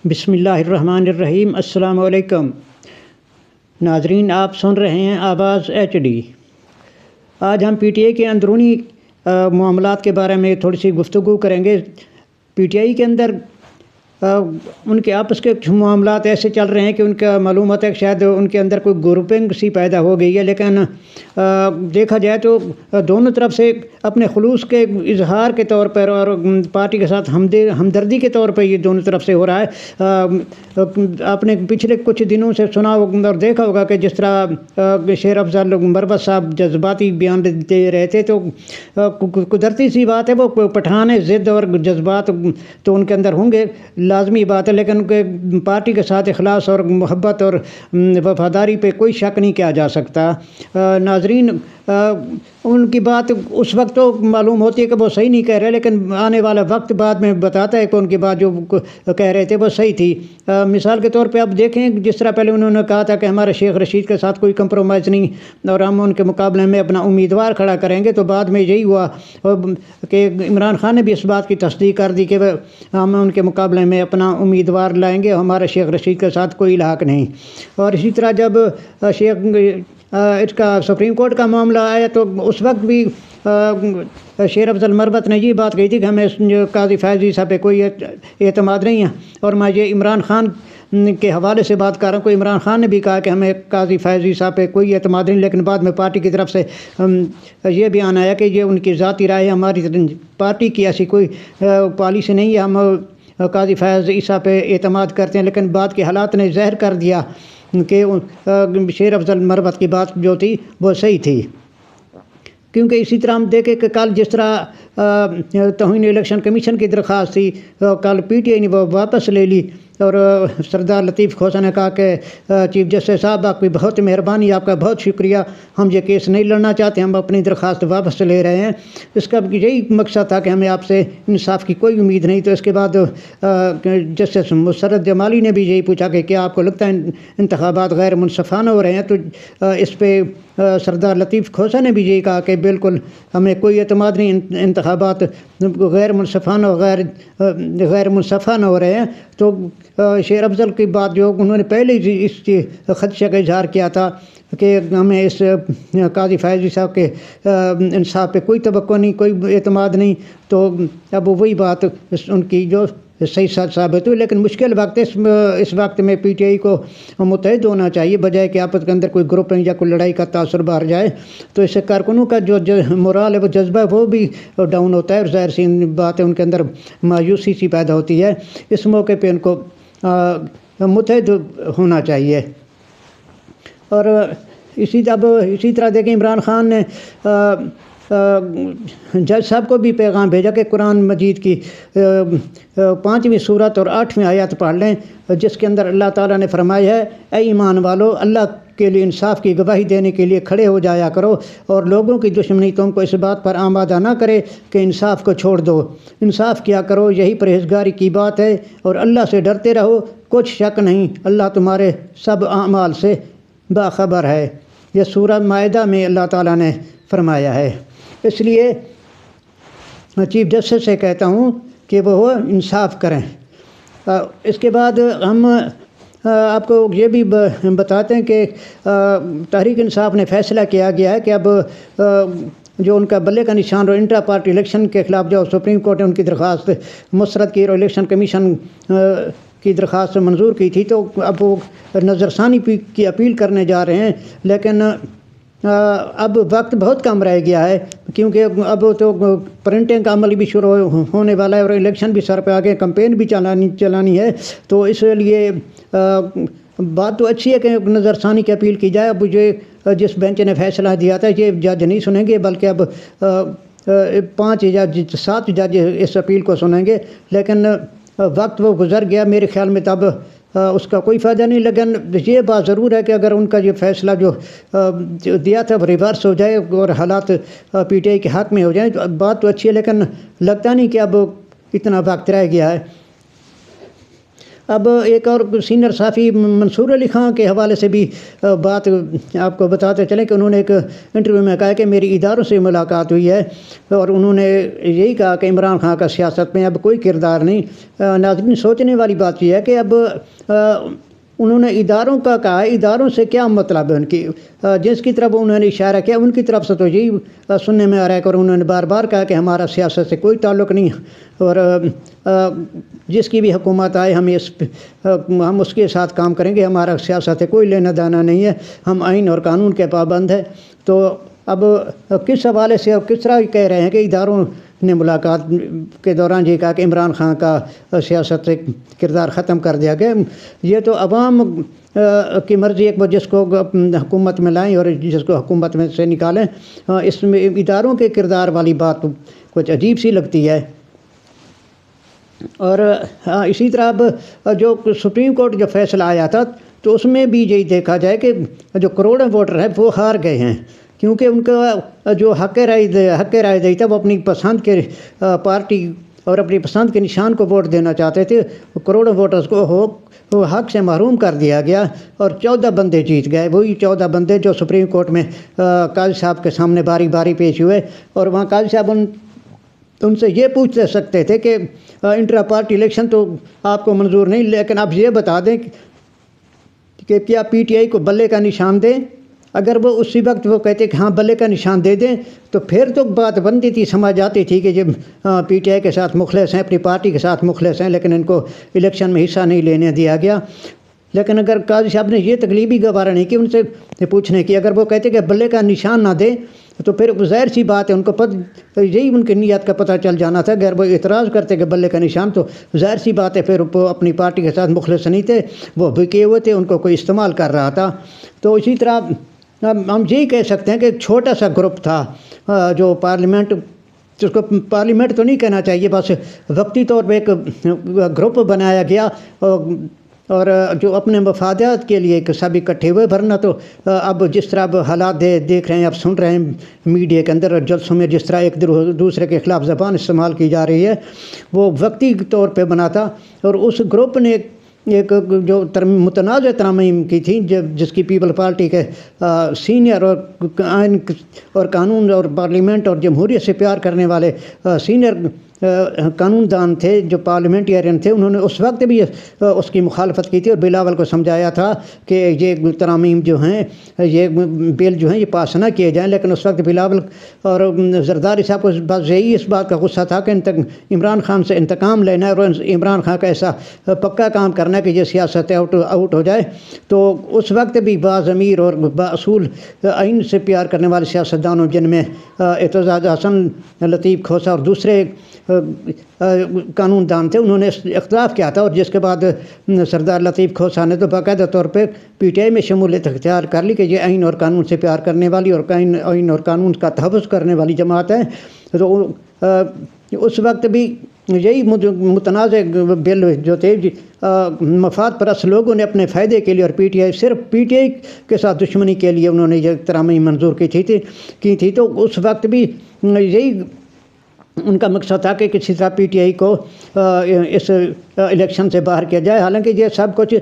بسم اللہ الرحمن الرحیم۔ السلام علیکم ناظرین، آپ سن رہے ہیں آواز HD۔ آج ہم پی ٹی آئی کے اندرونی معاملات کے بارے میں تھوڑی سی گفتگو کریں گے۔ پی ٹی آئی کے اندر ان کے آپس کے معاملات ایسے چل رہے ہیں کہ ان کا معلومات ہے کہ شاید ان کے اندر کوئی گروپنگ سی پیدا ہو گئی ہے، لیکن دیکھا جائے تو دونوں طرف سے اپنے خلوص کے اظہار کے طور پر اور پارٹی کے ساتھ ہمدردی کے طور پر یہ دونوں طرف سے ہو رہا ہے۔ آپ نے پچھلے کچھ دنوں سے سنا اور دیکھا ہوگا کہ جس طرح شیر افضل مروت صاحب جذباتی بیان دے رہے تھے، تو قدرتی سی بات ہے، وہ پٹھان ضد اور جذبات تو ان کے اندر ہوں گے، لازمی بات ہے، لیکن پارٹی کے ساتھ اخلاص اور محبت اور وفاداری پہ کوئی شک نہیں کیا جا سکتا۔ ناظرین، ان کی بات اس وقت تو معلوم ہوتی ہے کہ وہ صحیح نہیں کہہ رہے، لیکن آنے والا وقت بعد میں بتاتا ہے کہ ان کی بات جو کہہ رہے تھے وہ صحیح تھی۔ مثال کے طور پہ آپ دیکھیں، جس طرح پہلے انہوں نے کہا تھا کہ ہمارے شیخ رشید کے ساتھ کوئی کمپرومائز نہیں اور ہم ان کے مقابلے میں اپنا امیدوار کھڑا کریں گے، تو بعد میں یہی ہوا کہ عمران خان نے بھی اس بات کی تصدیق کر دی کہ ہم ان کے مقابلے میں اپنا امیدوار لائیں گے، ہمارے شیخ رشید کے ساتھ کوئی لاحق نہیں۔ اور اسی طرح جب اس کا سپریم کورٹ کا معاملہ آیا تو اس وقت بھی شیر افضل مروت نے یہ بات کہی تھی کہ ہمیں قاضی فیاض عیسیٰ پہ کوئی اعتماد نہیں ہے، اور میں یہ عمران خان کے حوالے سے بات کر رہا ہوں کہ عمران خان نے بھی کہا کہ ہمیں قاضی فیاض عیسیٰ پہ کوئی اعتماد نہیں، لیکن بعد میں پارٹی کی طرف سے یہ بیان آیا کہ یہ ان کی ذاتی رائے ہے، ہماری پارٹی کی ایسی کوئی پالیسی نہیں ہے، ہم قاضی فیاض عیسیٰ پہ اعتماد کرتے ہیں، لیکن بعد کے حالات نے ظاہر کر دیا کہ شیر افضل مروت کی بات جو تھی وہ صحیح تھی۔ کیونکہ اسی طرح ہم دیکھیں کہ کل جس طرح توہین الیکشن کمیشن کی درخواست تھی، کل پی ٹی آئی نے وہ واپس لے لی، اور سردار لطیف کھوسہ نے کہا کہ چیف جسٹس صاحب آپ کی بہت مہربانی، آپ کا بہت شکریہ، ہم یہ کیس نہیں لڑنا چاہتے، ہم اپنی درخواست واپس لے رہے ہیں۔ اس کا یہی مقصد تھا کہ ہمیں آپ سے انصاف کی کوئی امید نہیں۔ تو اس کے بعد جسٹس مسرت جمالی نے بھی یہی پوچھا کہ کیا آپ کو لگتا ہے انتخابات غیر منصفانہ ہو رہے ہیں، تو اس پہ سردار لطیف کھوسہ نے بھی یہی کہا کہ بالکل ہمیں کوئی اعتماد نہیں، انتخابات غیر منصفانہ غیر منصفانہ ہو رہے ہیں۔ تو شیر افضل کی بات جو انہوں نے پہلے ہی اس خدشہ کا اظہار کیا تھا کہ ہمیں اس قاضی فیاض عیسیٰ کے انصاف پہ کوئی توقع نہیں، کوئی اعتماد نہیں، تو اب وہی بات ان کی جو صحیح ثابت ہوئی۔ لیکن مشکل وقت اس وقت میں پی ٹی آئی کو متحد ہونا چاہیے، بجائے کہ آپس کے اندر کوئی گروپنگ یا کوئی لڑائی کا تاثر باہر جائے، تو اس سے کارکنوں کا جو مورال ہے، وہ جذبہ ہے، وہ بھی ڈاؤن ہوتا ہے، اور ظاہر سی بات ہے ان کے اندر مایوسی سی پیدا ہوتی ہے۔ اس موقع پہ ان کو متحد ہونا چاہیے۔ اور اسی طرح دیکھیں، عمران خان نے جج صاحب کو بھی پیغام بھیجا کہ قرآن مجید کی 5ویں سورت اور 8ویں آیت پڑھ لیں، جس کے اندر اللہ تعالیٰ نے فرمایا ہے، اے ایمان والو، اللہ کے لیے انصاف کی گواہی دینے کے لیے کھڑے ہو جایا کرو، اور لوگوں کی دشمنی تم کو اس بات پر آمادہ نہ کرے کہ انصاف کو چھوڑ دو، انصاف کیا کرو، یہی پرہیزگاری کی بات ہے، اور اللہ سے ڈرتے رہو، کچھ شک نہیں اللہ تمہارے سب اعمال سے باخبر ہے۔ یہ سورہ مائدہ میں اللہ تعالیٰ نے فرمایا ہے۔ اس لیے چیف جسٹس سے کہتا ہوں کہ وہ انصاف کریں۔ اس کے بعد ہم آپ کو یہ بھی بتاتے ہیں کہ تحریک انصاف نے فیصلہ کیا گیا ہے کہ اب جو ان کا بلے کا نشان اور انٹرا پارٹی الیکشن کے خلاف جو سپریم کورٹ نے ان کی درخواست مسرت کی اور الیکشن کمیشن کی درخواست منظور کی تھی، تو اب وہ نظر ثانی کی اپیل کرنے جا رہے ہیں، لیکن اب وقت بہت کم رہ گیا ہے، کیونکہ اب تو پرنٹنگ کا عمل بھی شروع ہونے والا ہے، اور الیکشن بھی سر پہ آگے، کمپین بھی چلانی ہے، تو اس لیے بات تو اچھی ہے کہ نظر ثانی کی اپیل کی جائے۔ اب یہ جس بینچ نے فیصلہ دیا تھا، یہ جج نہیں سنیں گے، بلکہ اب 7 جج اس اپیل کو سنیں گے، لیکن وقت وہ گزر گیا، میرے خیال میں تب اس کا کوئی فائدہ نہیں۔ لیکن یہ بات ضرور ہے کہ اگر ان کا یہ فیصلہ جو دیا تھا وہ ریورس ہو جائے اور حالات پی ٹی آئی کے حق میں ہو جائیں، تو بات تو اچھی ہے، لیکن لگتا نہیں کہ اب اتنا وقت رہ گیا ہے۔ اب ایک اور سینئر صحافی منصور علی خان کے حوالے سے بھی بات آپ کو بتاتے چلیں کہ انہوں نے ایک انٹرویو میں کہا کہ میری اداروں سے ملاقات ہوئی ہے اور انہوں نے یہی کہا کہ عمران خان کا سیاست میں اب کوئی کردار نہیں۔ ناظرین سوچنے والی بات یہ ہے کہ اب انہوں نے اداروں کا کہا ہے، اداروں سے کیا مطلب ہے ان کی، جس کی طرف انہوں نے اشارہ کیا ان کی طرف سے تو یہی سننے میں آ رہا ہے کہ انہوں نے بار بار کہا کہ ہمارا سیاست سے کوئی تعلق نہیں، اور جس کی بھی حکومت آئے ہم اس کے ساتھ کام کریں گے، ہمارا سیاست سے کوئی لینا دینا نہیں ہے، ہم آئین اور قانون کے پابند ہیں۔ تو اب کس حوالے سے اور کس طرح کہہ رہے ہیں کہ اداروں نے ملاقات کے دوران یہ کہا کہ عمران خان کا سیاست سے کردار ختم کر دیا گیا؟ یہ تو عوام کی مرضی ہے کہ وہ جس کو حکومت میں لائیں اور جس کو حکومت میں سے نکالیں، اس میں اداروں کے کردار والی بات کچھ عجیب سی لگتی ہے۔ اور اسی طرح اب جو سپریم کورٹ جو فیصلہ آیا تھا تو اس میں بھی یہی دیکھا جائے کہ جو کروڑوں ووٹر ہیں وہ ہار گئے ہیں، کیونکہ ان کا جو حق رائے دہی تھا وہ اپنی پسند کے پارٹی اور اپنی پسند کے نشان کو ووٹ دینا چاہتے تھے، کروڑوں ووٹرز کو حق سے محروم کر دیا گیا اور 14 بندے جیت گئے، وہی 14 بندے جو سپریم کورٹ میں قاضی صاحب کے سامنے باری باری پیش ہوئے، اور وہاں قاضی صاحب ان سے یہ پوچھ سکتے تھے کہ انٹرا پارٹی الیکشن تو آپ کو منظور نہیں، لیکن آپ یہ بتا دیں کہ کیا پی ٹی آئی کو بلے کا نشان دیں؟ اگر وہ اسی وقت وہ کہتے کہ ہاں بلے کا نشان دے دیں تو پھر تو بات بنتی تھی، سمجھ جاتی تھی کہ جب پی ٹی آئی کے ساتھ مخلص ہیں، اپنی پارٹی کے ساتھ مخلص ہیں، لیکن ان کو الیکشن میں حصہ نہیں لینے دیا گیا۔ لیکن اگر قاضی صاحب نے یہ تکلیفی گوارا نہیں کی ان سے پوچھنے کی، اگر وہ کہتے کہ بلے کا نشان نہ دیں تو پھر ظاہر سی بات ہے ان کو یہی ان کی نیت کا پتہ چل جانا تھا۔ اگر وہ اعتراض کرتے کہ بلے کا نشان تو ظاہر سی بات ہے پھر وہ اپنی پارٹی کے ساتھ مخلص نہیں تھے، وہ بکے ہوئے تھے، ان کو کوئی استعمال کر رہا تھا۔ تو اسی طرح ہم یہی کہہ سکتے ہیں کہ ایک چھوٹا سا گروپ تھا جو پارلیمنٹ، جس کو پارلیمنٹ تو نہیں کہنا چاہیے، بس وقتی طور پہ ایک گروپ بنایا گیا اور جو اپنے مفادات کے لیے سب اکٹھے ہوئے، ورنہ تو اب جس طرح اب حالات دیکھ رہے ہیں، اب سن رہے ہیں میڈیا کے اندر اور جلسوں میں جس طرح ایک دوسرے کے خلاف زبان استعمال کی جا رہی ہے، وہ وقتی طور پہ بنا تھا۔ اور اس گروپ نے ایک جو متنازع ترامیم کی تھی، جس کی پیپل پارٹی کے سینئر اور قانون اور پارلیمنٹ اور جمہوریت سے پیار کرنے والے سینئر قانون دان تھے، جو پارلیمنٹیرین تھے، انہوں نے اس وقت بھی اس کی مخالفت کی تھی اور بلاول کو سمجھایا تھا کہ یہ ترامیم جو ہیں، یہ بل جو ہیں یہ پاس نہ کیے جائیں، لیکن اس وقت بلاول اور زرداری صاحب کو بس یہی اس بات کا غصہ تھا کہ عمران خان سے انتقام لینا ہے اور عمران خان کا ایسا پکا کام کرنا ہے کہ یہ سیاست آؤٹ ہو جائے۔ تو اس وقت بھی باضمیر اور باصول آئین سے پیار کرنے والے سیاستدانوں، جن میں اعتزاز احسن، لطیف کھوسہ اور دوسرے قانون دان تھے، انہوں نے اختلاف کیا تھا، اور جس کے بعد سردار لطیف کھوسہ نے تو باقاعدہ طور پہ پی ٹی آئی میں شمولیت اختیار کر لی کہ یہ آئین اور قانون سے پیار کرنے والی اور آئین اور قانون کا تحفظ کرنے والی جماعت ہے۔ تو اس وقت بھی یہی متنازع بل جو تھے، مفاد پرست لوگوں نے اپنے فائدے کے لیے اور صرف پی ٹی آئی کے ساتھ دشمنی کے لیے انہوں نے یہ ترامیم منظور کی تھی۔ تو اس وقت بھی یہی ان کا مقصد تھا کہ کسی طرح پی ٹی آئی کو اس الیکشن سے باہر کیا جائے، حالانکہ یہ سب کچھ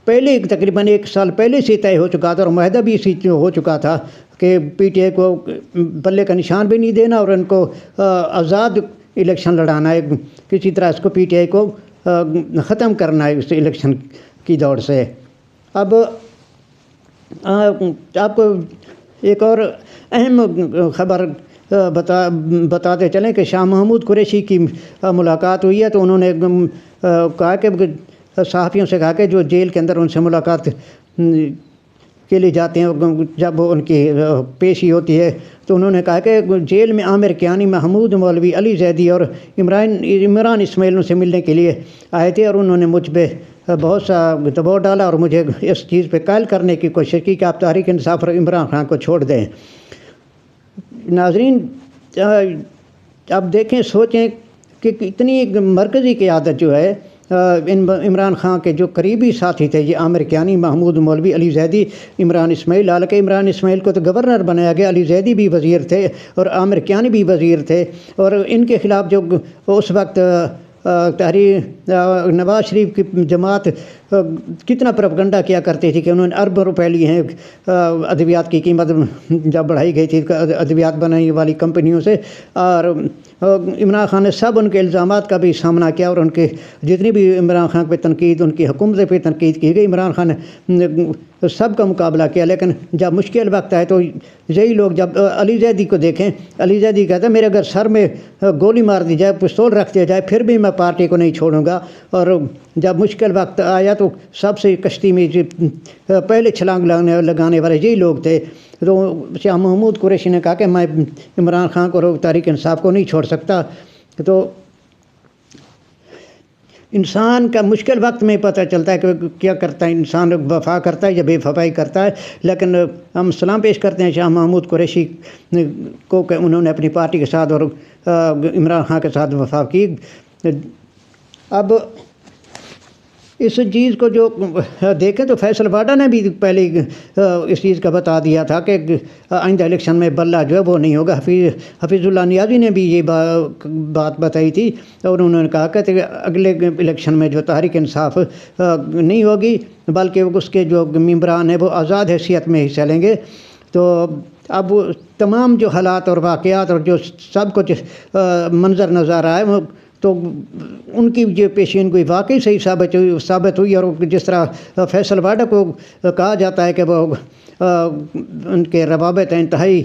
پہلے تقریباً 1 سال پہلے سے طے ہو چکا تھا اور معاہدہ بھی اسی ہو چکا تھا کہ پی ٹی آئی کو بلے کا نشان بھی نہیں دینا اور ان کو آزاد الیکشن لڑانا ہے، کسی طرح اس کو پی ٹی آئی کو ختم کرنا ہے اس الیکشن کی دوڑ سے۔ اب آپ کو ایک اور اہم خبر بتاتے چلیں کہ شاہ محمود قریشی کی ملاقات ہوئی ہے، تو انہوں نے کہا کہ صحافیوں سے کہا کہ جو جیل کے اندر ان سے ملاقات کے لیے جاتے ہیں، جب ان کی پیشی ہوتی ہے تو انہوں نے کہا کہ جیل میں عامر کیانی، محمود مولوی، علی زیدی اور عمران اسماعیل سے ملنے کے لیے آئے تھے، اور انہوں نے مجھ پہ بہت سا دباؤ ڈالا اور مجھے اس چیز پہ قائل کرنے کی کوشش کی کہ آپ تحریک انصاف اور عمران خان کو چھوڑ دیں۔ ناظرین اب دیکھیں، سوچیں کہ اتنی مرکزی قیادت جو ہے عمران خان کے جو قریبی ساتھی تھے، یہ عامر کیانی، محمود مولوی، علی زیدی، عمران اسماعیل، حالانکہ عمران اسماعیل کو تو گورنر بنایا گیا، علی زیدی بھی وزیر تھے اور عامر کیانی بھی وزیر تھے، اور ان کے خلاف جو اس وقت تحریر نواز شریف کی جماعت کتنا پروپیگنڈا کیا کرتی تھی کہ انہوں نے اربوں روپے لیے ہیں ادویات کی قیمت جب بڑھائی گئی تھی ادویات بنانے والی کمپنیوں سے، اور عمران خان نے سب ان کے الزامات کا بھی سامنا کیا، اور ان کے جتنی بھی عمران خان پہ تنقید، ان کی حکومت پہ تنقید کی گئی، عمران خان نے سب کا مقابلہ کیا۔ لیکن جب مشکل وقت آئے تو یہی لوگ، جب علی زیدی کو دیکھیں، علی زیدی کہتا ہے میرے اگر سر میں گولی مار دی جائے، پستول رکھ دیا جائے، پھر بھی میں پارٹی کو نہیں چھوڑوں گا۔ اور جب مشکل وقت آیا تو سب سے کشتی میں پہلے چھلانگ لگانے والے یہی لوگ تھے۔ تو شاہ محمود قریشی نے کہا کہ میں عمران خان کو اور تحریک انصاف کو نہیں چھوڑ سکتا۔ تو انسان کا مشکل وقت میں پتہ چلتا ہے کہ کیا کرتا ہے، انسان وفا کرتا ہے یا بے وفائی کرتا ہے۔ لیکن ہم سلام پیش کرتے ہیں شاہ محمود قریشی کو کہ انہوں نے اپنی پارٹی کے ساتھ اور عمران خان کے ساتھ وفا کی۔ اب اس چیز کو جو دیکھیں تو فیصل واڈا نے بھی پہلے اس چیز کا بتا دیا تھا کہ آئندہ الیکشن میں بلہ جو ہے وہ نہیں ہوگا۔ حفیظ اللہ نیازی نے بھی یہ بات بتائی تھی، اور انہوں نے کہا کہ اگلے الیکشن میں جو تحریک انصاف نہیں ہوگی بلکہ اس کے جو ممبران ہیں وہ آزاد حیثیت میں حصہ لیں گے۔ تو اب تمام جو حالات اور واقعات اور جو سب کچھ منظر نظر آئے وہ تو ان کی جو پیشین گوئی واقعی صحیح ثابت ہوئی۔ اور جس طرح فیصل واڈا کو کہا جاتا ہے کہ وہ ان کے روابط انتہائی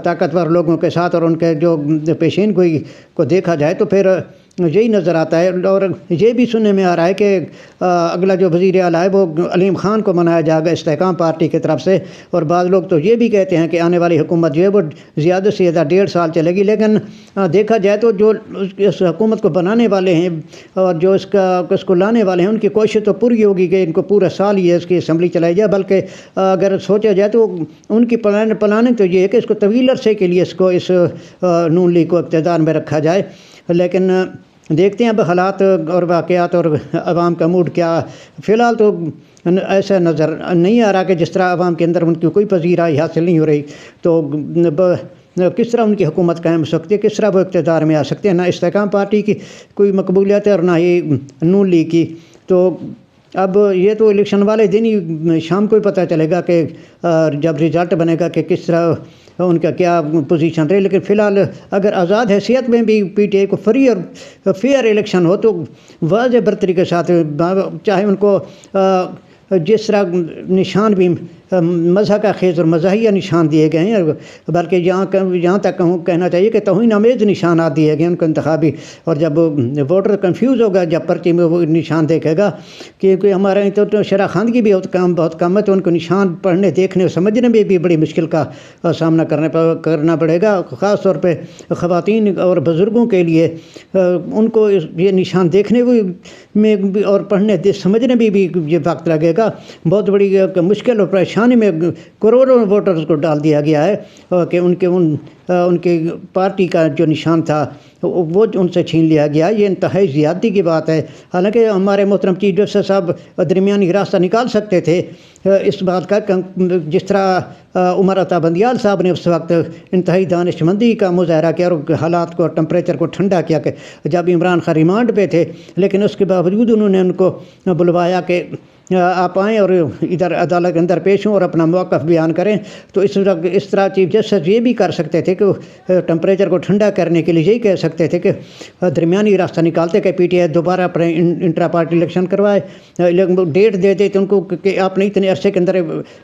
طاقتور لوگوں کے ساتھ اور ان کے جو پیشین گوئی کو دیکھا جائے تو پھر یہی نظر آتا ہے۔ اور یہ بھی سننے میں آ رہا ہے کہ اگلا جو وزیر اعلیٰ ہے وہ علیم خان کو بنایا جائے گا استحکام پارٹی کی طرف سے۔ اور بعض لوگ تو یہ بھی کہتے ہیں کہ آنے والی حکومت جو ہے وہ زیادہ سے زیادہ 1.5 سال چلے گی۔ لیکن دیکھا جائے تو جو اس حکومت کو بنانے والے ہیں اور جو اس کو لانے والے ہیں ان کی کوشش تو پوری ہوگی کہ ان کو پورا سال یہ اس کی اسمبلی چلائی جائے، بلکہ اگر سوچا جائے تو ان کی پلاننگ تو یہ ہے کہ اس کو طویل عرصے کے لیے اس نون لیگ کو اقتدار میں رکھا جائے۔ لیکن دیکھتے ہیں اب حالات اور واقعات اور عوام کا موڈ کیا۔ فی الحال تو ایسا نظر نہیں آ رہا کہ جس طرح عوام کے اندر ان کی کوئی پذیرائی حاصل نہیں ہو رہی، تو کس طرح ان کی حکومت قائم ہو سکتی ہے، کس طرح وہ اقتدار میں آ سکتے ہیں۔ نہ استحکام پارٹی کی کوئی مقبولیت ہے اور نہ ہی نون لیگ کی۔ تو اب یہ تو الیکشن والے دن ہی شام کو ہی پتہ چلے گا کہ جب رزلٹ بنے گا کہ کس طرح ان کا کیا پوزیشن رہے۔ لیکن فی الحال اگر آزاد حیثیت میں بھی پی ٹی آئی کو فری اور فیئر الیکشن ہو تو واضح برتری کے ساتھ، چاہے ان کو جس طرح نشان بھی مذہب کا خیز اور مذاہیہ نشان دیے گئے ہیں، بلکہ یہاں تک کہنا چاہیے کہ توہین آمیز نشانات دیے گئے ان کو انتخابی۔ اور جب ووٹر کنفیوز ہوگا جب پرچی میں وہ نشان دیکھے گا، کیونکہ ہمارے تو شرح خواندگی بھی بہت کم ہے، تو ان کو نشان پڑھنے دیکھنے اور سمجھنے میں بھی بڑی مشکل کا سامنا کرنا پڑے گا۔ خاص طور پہ خواتین اور بزرگوں کے لیے ان کو یہ نشان دیکھنے میں اور پڑھنے سمجھنے میں بھی یہ وقت لگے گا۔ بہت بڑی مشکل اور پریشانی میں کروڑوں ووٹرز کو ڈال دیا گیا ہے کہ ان کے پارٹی کا جو نشان تھا وہ ان سے چھین لیا گیا۔ یہ انتہائی زیادتی کی بات ہے۔ حالانکہ ہمارے محترم چیف جسٹس صاحب درمیانی راستہ نکال سکتے تھے اس بات کا، جس طرح عمر عطا بندیال صاحب نے اس وقت انتہائی دانش مندی کا مظاہرہ کیا اور حالات کو، ٹمپریچر کو ٹھنڈا کیا کہ جب عمران خان ریمانڈ پہ تھے، لیکن اس کے باوجود انہوں نے ان کو بلوایا کہ آپ آئیں اور ادھر عدالت کے اندر پیش ہوں اور اپنا موقف بیان کریں۔ تو اس طرح چیف جسٹس یہ بھی کر سکتے تھے کہ ٹمپریچر کو ٹھنڈا کرنے کے لیے یہی کہہ سکتے تھے کہ درمیانی راستہ نکالتے کہ پی ٹی آئی دوبارہ اپنے انٹرا پارٹی الیکشن کروائے، ڈیٹ دے دیتے ان کو کہ آپ نے اتنے عرصے کے اندر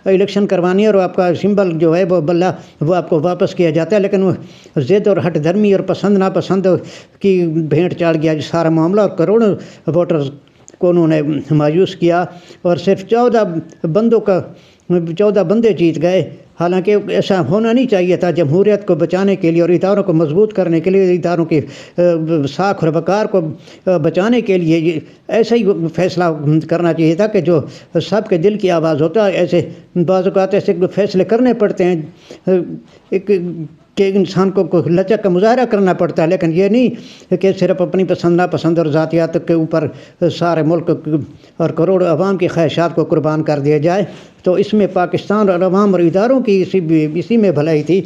الیکشن کروانی ہے اور آپ کا سمبل جو ہے وہ بلہ وہ آپ کو واپس کیا جاتا ہے۔ لیکن وہ ضد اور ہٹ دھرمی اور پسند ناپسند کی بھینٹ چڑھ گیا سارا معاملہ، اور کروڑوں ووٹرز کو انہوں نے مایوس کیا اور صرف 14 بندے جیت گئے۔ حالانکہ ایسا ہونا نہیں چاہیے تھا۔ جمہوریت کو بچانے کے لیے اور اداروں کو مضبوط کرنے کے لیے، اداروں کی ساکھ اور وقار کو بچانے کے لیے ایسا ہی فیصلہ کرنا چاہیے تھا کہ جو سب کے دل کی آواز ہوتا ہے۔ ایسے بعض اوقات ایسے فیصلے کرنے پڑتے ہیں کہ انسان کو لچک کا مظاہرہ کرنا پڑتا ہے، لیکن یہ نہیں کہ صرف اپنی پسند ناپسند اور ذاتیات کے اوپر سارے ملک اور کروڑوں عوام کی خواہشات کو قربان کر دیا جائے۔ تو اس میں پاکستان اور عوام اور اداروں کی اسی میں بھلائی تھی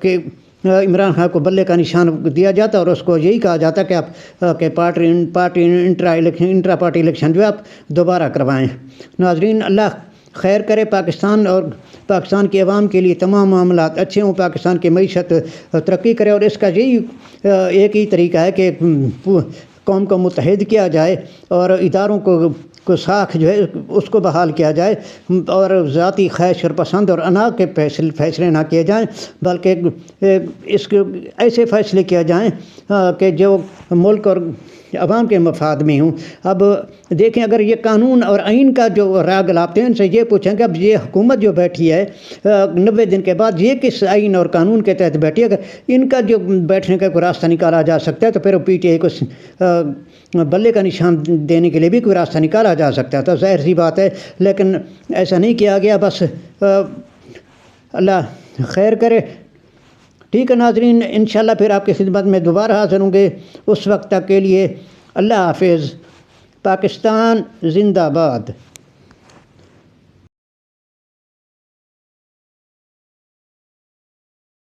کہ عمران خان کو بلے کا نشان دیا جاتا اور اس کو یہی کہا جاتا کہ آپ کہ پارٹی انٹرا پارٹی الیکشن جو ہے آپ دوبارہ کروائیں۔ ناظرین، اللہ خیر کرے، پاکستان اور پاکستان کے عوام کے لیے تمام معاملات اچھے ہوں، پاکستان کی معیشت ترقی کرے، اور اس کا یہی ایک ہی طریقہ ہے کہ قوم کو متحد کیا جائے اور اداروں کو ساکھ جو ہے اس کو بحال کیا جائے، اور ذاتی خواہش اور پسند اور انا کے فیصلے نہ کیے جائیں، بلکہ اس کے ایسے فیصلے کیا جائیں کہ جو ملک اور عوام کے مفاد میں ہوں۔ اب دیکھیں، اگر یہ قانون اور آئین کا جو راگ لاپتے ہیں، ان سے یہ پوچھیں کہ اب یہ حکومت جو بیٹھی ہے 90 دن کے بعد، یہ کس آئین اور قانون کے تحت بیٹھی ہے؟ اگر ان کا جو بیٹھنے کا کوئی راستہ نکالا جا سکتا ہے تو پھر پی ٹی آئی کو بلے کا نشان دینے کے لیے بھی کوئی راستہ نکالا جا سکتا ہے، تو ظاہر سی بات ہے، لیکن ایسا نہیں کیا گیا۔ بس اللہ خیر کرے۔ ٹھیک ہے ناظرین، انشاءاللہ پھر آپ کی خدمت میں دوبارہ حاضر ہوں گے۔ اس وقت تک کے لیے اللہ حافظ۔ پاکستان زندہ باد۔